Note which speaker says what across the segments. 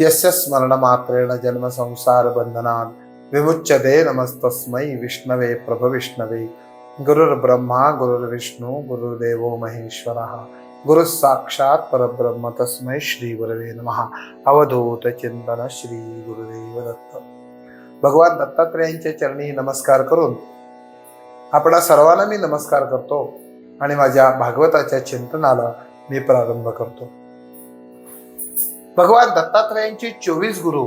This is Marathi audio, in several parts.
Speaker 1: यस्य स्मरणमात्रेण जन्म संसार बंधनात् विमुच्यते नमस्तस्मै विष्णवे प्रभविष्णवे। गुरुर्ब्रह्मा गुरुर्विष्णू गुरुर्देवो महेश्वरः गुरु साक्षात परब्रह्म तस्मै श्री गुरवे नमः। अवधूत चिंतन श्री गुरुदेव दत्त। भगवान दत्तात्रेयांच्या चरणी नमस्कार करून आपणा सर्वांना मी नमस्कार करतो आणि माझ्या भागवताच्या चिंतनाला मी प्रारंभ करतो। भगवान दत्तात्रेयांचे 24 गुरु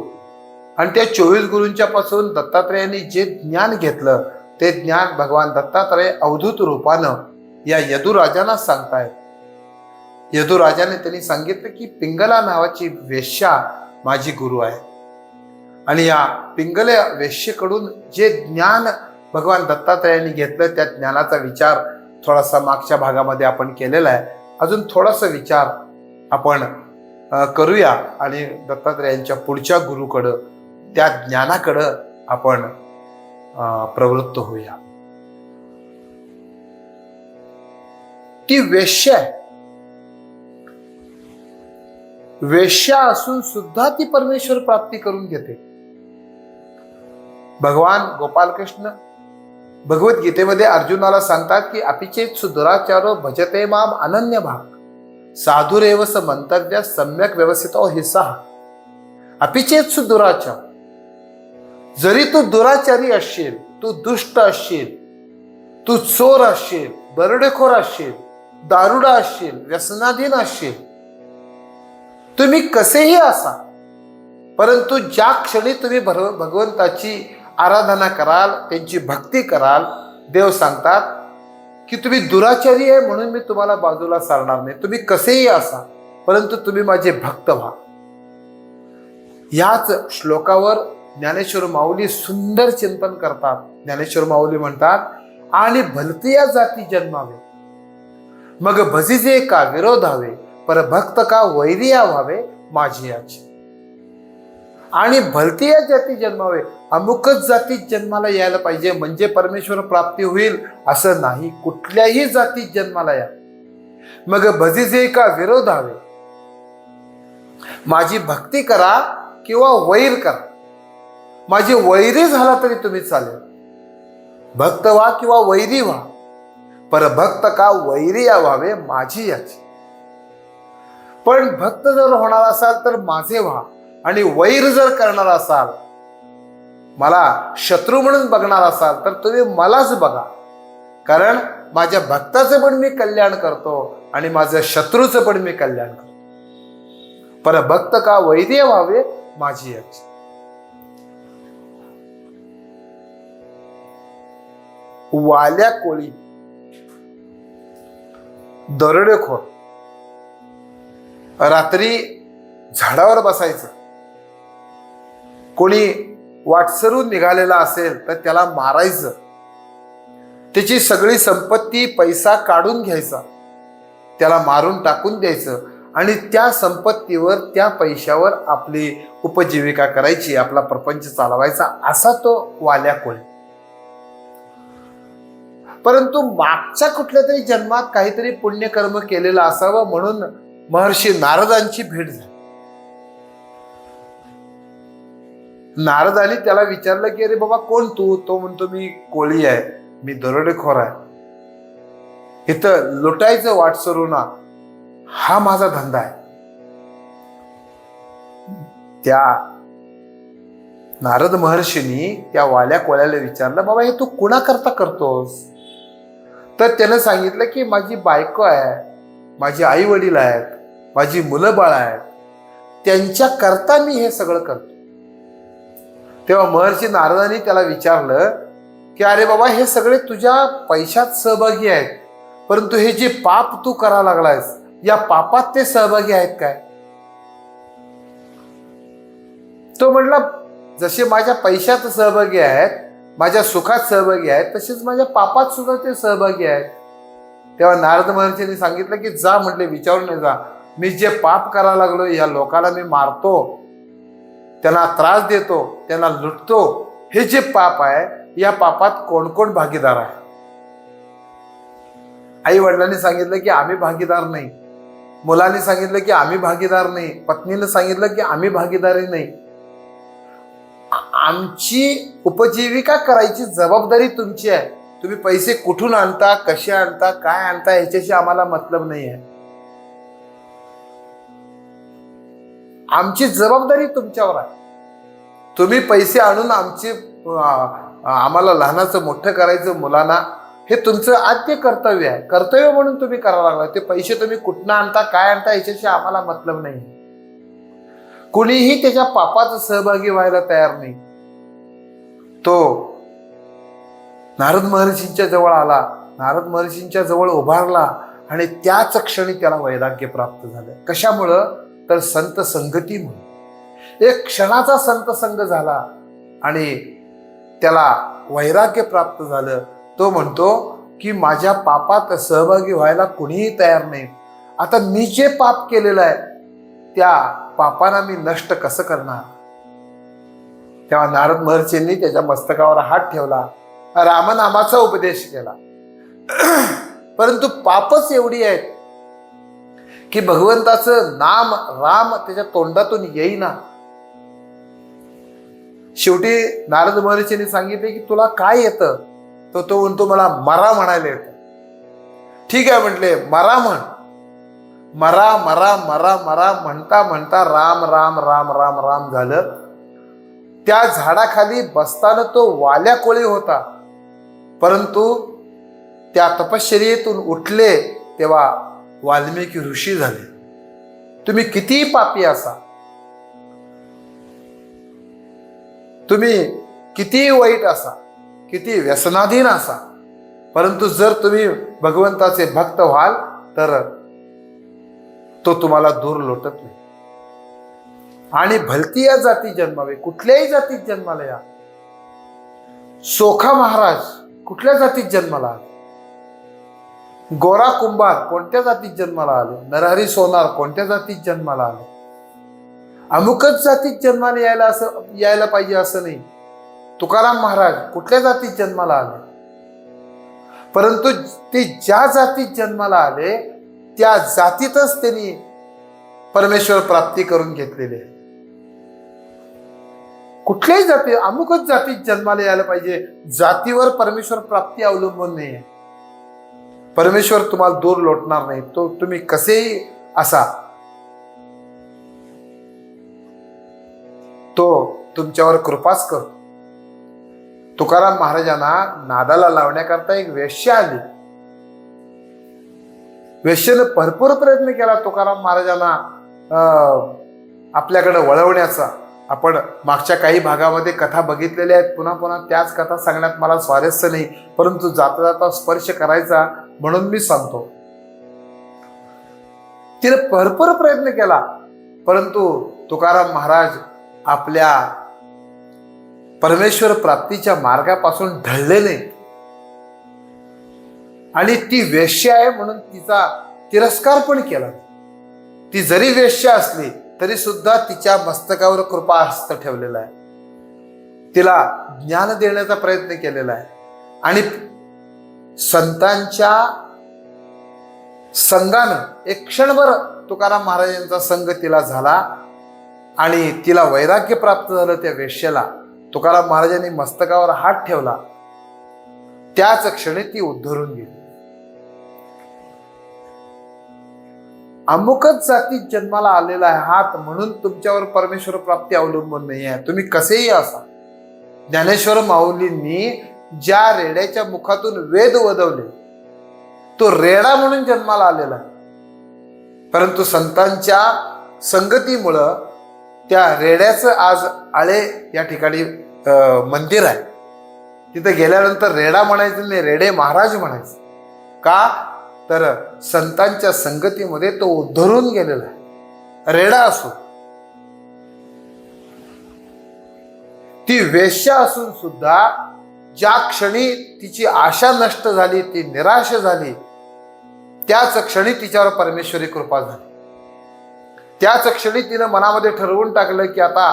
Speaker 1: आणि त्या 24 गुरूंच्या पासून दत्तात्रेयांनी जे ज्ञान घेतलं ते ज्ञान भगवान दत्तात्रेय अवधूत रूपानं या यदुराजांना सांगतायत। यदुराजाने त्यांनी सांगितलं की पिंगला नावाची वेश्या माझी गुरु आहे आणि या पिंगला वेश्येकडून जे ज्ञान भगवान दत्तात्रेयांनी घेतलं त्या ज्ञानाचा विचार थोडासा मागच्या भागामध्ये आपण केलेला आहे। अजून थोडासा विचार आपण करूया आणि दत्तात्रेयांच्या पुढच्या गुरुकडं त्या ज्ञानाकडं आपण प्रवृत्त होऊया। ती वेश्या आहे, वेश्या असून सुद्धा ती परमेश्वर प्राप्ती करून घेते। भगवान गोपालकृष्ण भगवद्गीतेमध्ये अर्जुनाला सांगतात की अपिचेत सुदुराचारो भजते माम अनन्य भाग साधुरेव स मंतव्य सम्यक व्यवस्थितो हिस्सा। अपिचेत सुदुराचार, जरी तू दुराचारी असशील, तू दुष्ट असशील, तू चोर असशील, दरोडेखोर असशील, दारुडा असशील, व्यसनाधीन असशील, तुम्ही कसेही असा, परंतु ज्या क्षणी तुम्ही भगवंताची आराधना कराल, त्यांची भक्ती कराल, देव सांगतात की तुम्ही दुराचारी आहे म्हणून मी तुम्हाला बाजूला सारणार नाही। तुम्ही कसेही असा, परंतु तुम्ही माझे भक्त व्हा। याच श्लोकावर ज्ञानेश्वर माऊली सुंदर चिंतन करतात। ज्ञानेश्वर माऊली म्हणतात, आणि भलतिया जाती जन्मावे मग भजिजे का विरोधावे पर भक्त का वैरिया व्हावे माझी याची। आणि भलतिया जाती जन्मावे, अमुकच जातीत जन्माला यायला पाहिजे म्हणजे परमेश्वर प्राप्ती होईल असं नाही, कुठल्याही जातीत जन्माला या। मग भजिजे का विरोधावे, माझी भक्ती करा किंवा वैर करा, माझी वैरी झाला तरी तुम्ही चालेल, भक्त व्हा किंवा वैरी व्हा, पर भक्त का वैरिया व्हावे माझी याची। पण भक्त जर होणार असाल तर माझे व्हा आणि वैर जर करणार असाल, मला शत्रू म्हणून बघणार असाल तर तुम्ही मलाच बघा, कारण माझ्या भक्ताचं पण मी कल्याण करतो आणि माझ्या शत्रूचं पण मी कल्याण करतो। पर भक्त का वैर्य व्हावे माझी याची। वाल्या कोळी, दरोडेखोर रात्री झाडावर बसायचं, कोणी वाटसरून निघालेला असेल तर त्याला मारायचं, त्याची सगळी संपत्ती पैसा काढून घ्यायचा, त्याला मारून टाकून द्यायचं आणि त्या संपत्तीवर त्या पैशावर आपली उपजीविका करायची, आपला प्रपंच चालवायचा, असा तो वाल्या कोळी। परंतु मागच्या कुठल्या तरी जन्मात काहीतरी पुण्यकर्म केलेलं असावं म्हणून महर्षी नारदांची भेट झाली। नारदांनी त्याला विचारलं की अरे बाबा कोण तू? तो म्हणतो मी कोळी आहे, मी दरोडेखोर आहे, इथं लुटायचं वाटसरूना हा माझा धंदा आहे। त्या नारद महर्षींनी त्या वाल्या कोळ्याला विचारलं, बाबा हे तू कुणाकरता करतोस? तर त्यानं सांगितलं की माझी बायको आहे, माझी आई वडील आहेत, माझी मुलं बाळ आहेत, त्यांच्या करता मी हे सगळं करतो। तेव्हा महर्षी नारदांनी त्याला विचारलं की अरे बाबा हे सगळे तुझ्या पैशात सहभागी आहेत, परंतु हे जे पाप तू करा लागलायस या पापात ते सहभागी आहेत काय? तो म्हणला जसे माझ्या पैशात सहभागी आहेत, माझ्या सुखात सहभागी आहेत, तसेच माझ्या पापात सुद्धा ते सहभागी आहेत। तेव्हा नारद महर्षींनी सांगितलं की जा म्हटले, विचारून जा, मी जे पाप करायला लागलो, या लोकांना मी मारतो, त्यांना त्रास देतो, त्यांना लुटतो, हे जे पाप आहे या पापात कोण कोण भागीदार आहे? आई वडिलांनी सांगितलं की आम्ही भागीदार नाही, मुलांनी सांगितलं की आम्ही भागीदार नाही, पत्नीनं सांगितलं की आम्ही भागीदारी नाही. आमची उपजीविका करायची जबाबदारी तुमची आहे. तुम्ही पैसे कुठून आणता, कसे आणता, काय आणता ह्याच्याशी आम्हाला मतलब नाही आहे. आमची जबाबदारी तुमच्यावर आहे. तुम्ही पैसे आणून आम्हाला लहानाचं मोठं करायचं, मुलांना, हे तुमचं आद्य कर्तव्य आहे. कर्तव्य म्हणून तुम्ही करायला लागला. ते पैसे तुम्ही कुठनं आणता, काय आणता ह्याच्याशी आम्हाला मतलब नाही. कुणीही त्याच्या पापात सहभागी व्हायला तयार नाही. तो नारद महर्षींच्या जवळ आला, नारद महर्षींच्या जवळ उभारला आणि त्याच क्षणी त्याला वैराग्य प्राप्त झालं. कशामुळं? तर संत संगती म्हणून. एक क्षणाचा संत संग झाला आणि त्याला वैराग्य प्राप्त झालं. तो म्हणतो की माझ्या पापात सहभागी व्हायला कुणीही तयार नाही. आता मी जे पाप केलेलं आहे त्या पापांना मी नष्ट कसं करणार? तेव्हा नारद महर्षींनी त्याच्या मस्तकावर हात ठेवला, रामनामाचा उपदेश केला. परंतु पापच एवढी आहेत की भगवंताचं नाम राम त्याच्या तोंडातून येईना. शेवटी नारद महर्षींनी सांगितले की तुला काय येतं? तो म्हणतो मला मरा म्हणायला येतं. ठीक आहे म्हटले, मरा म्हण. मरा मरा मरा मरा म्हणता म्हणता राम राम राम राम राम झालं. त्या झाडाखाली बसताना तो वाल्या कोळी होता, परंतु त्या तपश्चर्येतून उठले तेव्हा वाल्मिकी ऋषी झाले. तुम्ही कितीही पापी असा, तुम्ही कितीही वाईट असा, किती व्यसनाधीन असा, परंतु जर तुम्ही भगवंताचे भक्त व्हाल तर तो तुम्हाला दूर लोटत नाही. आणि भलती या जाती जन्मावे, कुठल्याही जातीत जन्माला या. सोखा महाराज कुठल्या जातीत जन्माला आले? गोरा कुंभार कोणत्या जातीत जन्माला आले? नरहरी सोनार कोणत्या जातीत जन्माला आले? अमुकच जातीत जन्माला यायला पाहिजे असं नाही. तुकाराम महाराज कुठल्या जातीत जन्माला आले? परंतु ते ज्या जातीत जन्माला आले त्या जातीतच त्यांनी परमेश्वर प्राप्ती करून घेतलेले. कुठल्याही जाती, अमुकच जातीत जन्माला यायला पाहिजे, जातीवर परमेश्वर प्राप्ती अवलंबून नाही आहे. परमेश्वर तुम्हाला दूर लोटणार नाही. तो तुम्ही कसेही असा, तो तुमच्यावर कृपाच करतो. तुकाराम महाराजांना नादाला लावण्याकरता एक वेश्या आली. वेश्येनं भरपूर प्रयत्न केला तुकाराम महाराजांना आपल्याकडे वळवण्याचा. आपण मागच्या काही भागामध्ये कथा बघितलेल्या आहेत, पुन्हा पुन्हा त्याच कथा सांगण्यात मला स्वारस्य नाही, परंतु जाता जाता स्पर्श करायचा म्हणून मी सांगतो. तिने भरपूर प्रयत्न केला, परंतु तुकाराम महाराज आपल्या परमेश्वर प्राप्तीच्या मार्गापासून ढळले नाही. आणि ती वेश्या आहे म्हणून तिचा तिरस्कार पण केला. ती जरी वेश्या असली तरी सुद्धा तिच्या मस्तकावर कृपा हस्त ठेवलेला आहे. तिला ज्ञान देण्याचा प्रयत्न केलेला आहे. आणि संतांच्या संघानं एक क्षणभर तुकाराम महाराजांचा संघ तिला झाला आणि तिला वैराग्य प्राप्त झालं. त्या वेश्येला तुकाराम महाराजांनी मस्तकावर हात ठेवला, त्याच क्षणी ती उद्धरून गेली. अमुकच जातीत जन्माला आलेला आहे हात म्हणून तुमच्यावर परमेश्वर प्राप्ती अवलंबून नाही आहे. तुम्ही कसेही असा. ज्ञानेश्वर माऊलींनी ज्या रेड्याच्या मुखातून वेद वदवले तो रेडा म्हणून जन्माला आलेला आहे, परंतु संतांच्या संगतीमुळं त्या रेड्याचं आज आळे या ठिकाणी मंदिर आहे. तिथे गेल्यानंतर रेडा म्हणायचं नाही, रेडे महाराज म्हणायचं. का? तर संतांच्या संगतीमध्ये तो उद्धरून गेलेला आहे. रेडा असो, ती वेश्या असून सुद्धा ज्या क्षणी तिची आशा नष्ट झाली, ती निराश झाली, त्याच क्षणी तिच्यावर परमेश्वरी कृपा झाली. त्याच क्षणी तिनं मनामध्ये ठरवून टाकलं की आता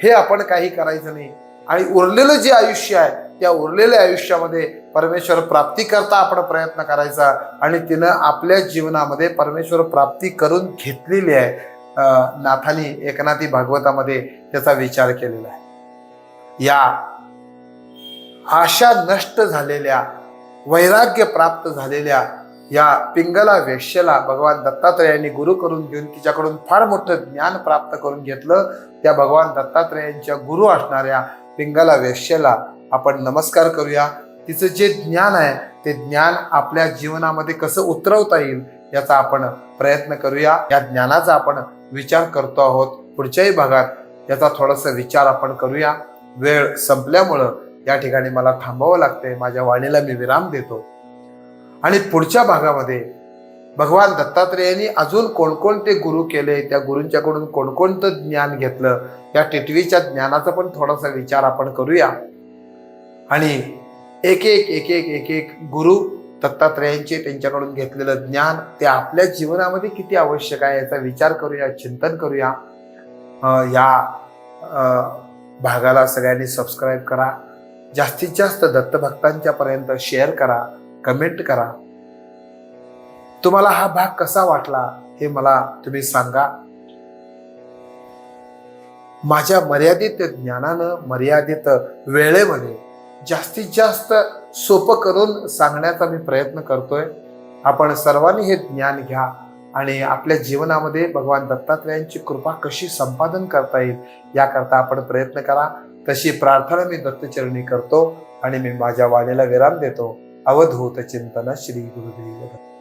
Speaker 1: हे आपण काही करायचं नाही आणि उरलेलं जे आयुष्य आहे त्या उरलेल्या आयुष्यामध्ये परमेश्वर प्राप्ती करता आपण प्रयत्न करायचा आणि तिनं आपल्या जीवनामध्ये परमेश्वर प्राप्ती करून घेतलेली आहे. नाथानी एकनाथी भागवतामध्ये त्याचा विचार केलेला आहे. या आशा नष्ट झालेल्या, वैराग्य प्राप्त झालेल्या या पिंगला वेश्येला भगवान दत्तात्रेयांनी गुरु करून घेऊन तिच्याकडून फार मोठं ज्ञान प्राप्त करून घेतलं. त्या भगवान दत्तात्रेयांच्या गुरु असणाऱ्या पिंगला वेश्येला आपण नमस्कार करूया. तिचं जे ज्ञान आहे ते ज्ञान आपल्या जीवनामध्ये कसं उतरवता येईल याचा आपण प्रयत्न करूया. या ज्ञानाचा आपण विचार करतो आहोत. पुढच्याही भागात याचा थोडासा विचार आपण करूया. वेळ संपल्यामुळं या ठिकाणी मला थांबावं लागतंय. माझ्या वाणीला मी विराम देतो आणि पुढच्या भागामध्ये भगवान दत्तात्रेयांनी अजून कोणकोणते गुरु केले, त्या गुरूंच्याकडून कोणकोणतं ज्ञान घेतलं, या टिटवीच्या ज्ञानाचा पण थोडासा विचार आपण करूया. आणि एक एक गुरु दत्तात्रेयांचे त्यांच्याकडून घेतलेलं ज्ञान ते आपल्या जीवनामध्ये किती आवश्यक आहे याचा विचार करूया, चिंतन करूया. या भागाला सगळ्यांनी सबस्क्राईब करा. जास्तीत जास्त दत्तभक्तांच्या पर्यंत शेअर करा, कमेंट करा. तुम्हाला हा भाग कसा वाटला हे मला तुम्ही सांगा. माझ्या मर्यादित ज्ञानानं, मर्यादित वेळेमध्ये जास्तीत जास्त सोपं करून सांगण्याचा मी प्रयत्न करतोय. आपण सर्वांनी हे ज्ञान घ्या आणि आपल्या जीवनामध्ये भगवान दत्तात्रेयांची कृपा कशी संपादन करता येईल याकरता आपण प्रयत्न करा. तशी प्रार्थना मी दत्तचरणी करतो आणि मी माझ्या वाणीला विराम देतो. अवधूत चिंतन श्री गुरुदेव दत्त.